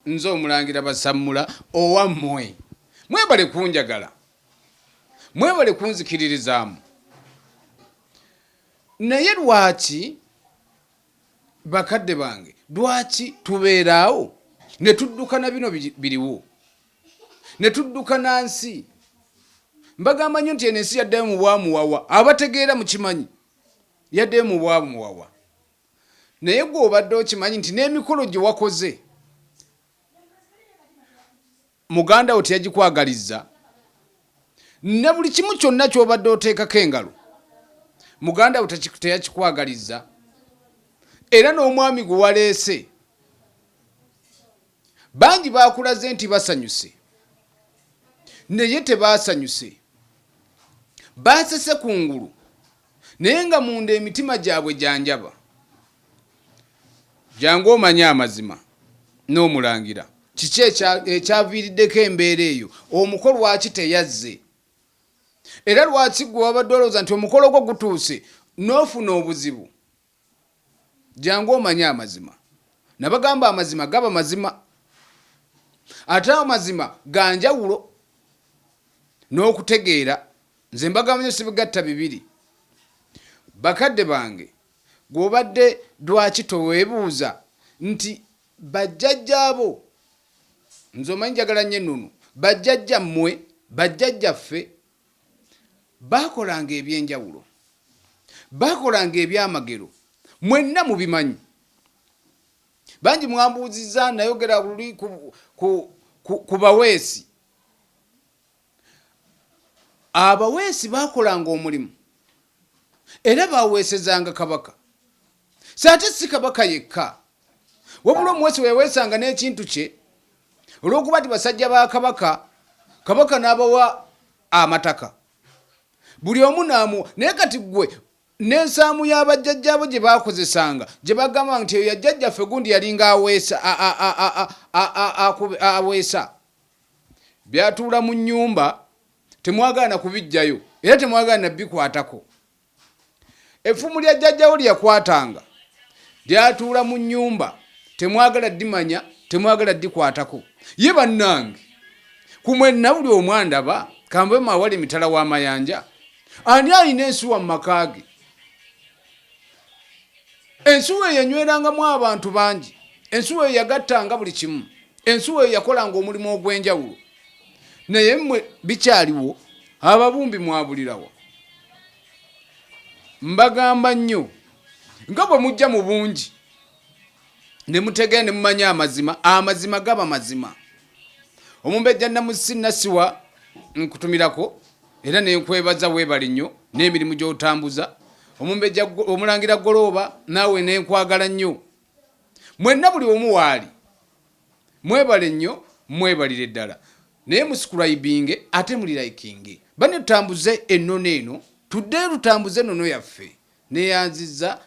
nzo omulangira Basammula owammwe mwebale kunjagala mwebale kunzikiririzaamu naye lwaki bakadde bange lwaki tubeeraawo ne tuddukana bino biriwo ne tuddukana nsi mbagamba nnyo nti eno ensi yaddayo mu bwamuwawa abategeera mukimanyi yaddayo mu bwamuwawa naye gwe obadde okimanyi nti n'emikolo gye wakoze muganda wo teyagikwagaliza ne buli kimu kyonna ky'obadde oteekako engalo muganda wo teyakikwagaliza era n'omwami gwe waleese bangi bakulaze nti basanyuse naye tebaasanyuse baasese kungulu naye nga munda emitima gyabwe janjaba jangu omanye amazima n'omulangira kiki ekyaviiriddeko embeera eyo omukolo lwaki teyazze era lwaki gwe wabadde olowooza nti omukolo gwo gutuuse n'ofuna obuzibu jangu omanye amazima nabagamba amazima gaba mazima ate amazima ganjawulo n'okutegeera nze mbagamba nnyo sibigatta bibiri bakadde bange gw'obadde lwaki toweebuuza nti bajjajjaabo nze omanyi njagala nnyo ennono bajjajjammwe bajjajjaffe baakolanga ebyenjawulo baakolanga ebyamagero mwenna mubimanyi bangi mwambuuzizza nayogera luli ku baweesi abaweesi baakolanga omulimu era baweesezanga kabaka saate si kabaka yekka wabula omuweesi weweesanga n'ekintu kye olw'okuba ti basajja ba kabaka kabaka n'abawa amataka buli omu naamuwa naye kati gwe n'ensaamu y'abajjajjaabo gye baakozesanga gye bagamba nti eyo yajjajjaffe gundi yalinga aweesa byatuula mu nnyumba temwagaana kubijjayo era temwagaana bikwatako effumu lya jjajjawo lyakwatanga lyatuula mu nnyumba temwagala ddimanya temwagala ddikwatako ye bannange kumwenna buli omwandaba kambe mawala emitala w'amayanja ani alina ensuwa mu maka ge ensuwa eyo yanywerangamu abantu bangi ensuwa eyo yagattanga buli kimu ensuwa eyo yakolanga omulimu ogw'enjawulo naye mmwe bikyaliwo ababumbi mwabulirawo mbagamba nnyo nga bwe mujja mu bungi ne mutegeera ne mumanya amazima amazima gaba mazima omumbejja namusi nasiwa nkutumirako era nenkwebaza weebale nnyo n'emirimu gy'otambuza omumbejja omulangira golooba naawe nenkwagala nnyo mwenna buli omu waali mwebale nnyo mwebalire ddala naye muscribinge ate muli likinge bane tutambuze ennono eno tudde tutambuze ennono yaffe neyanziza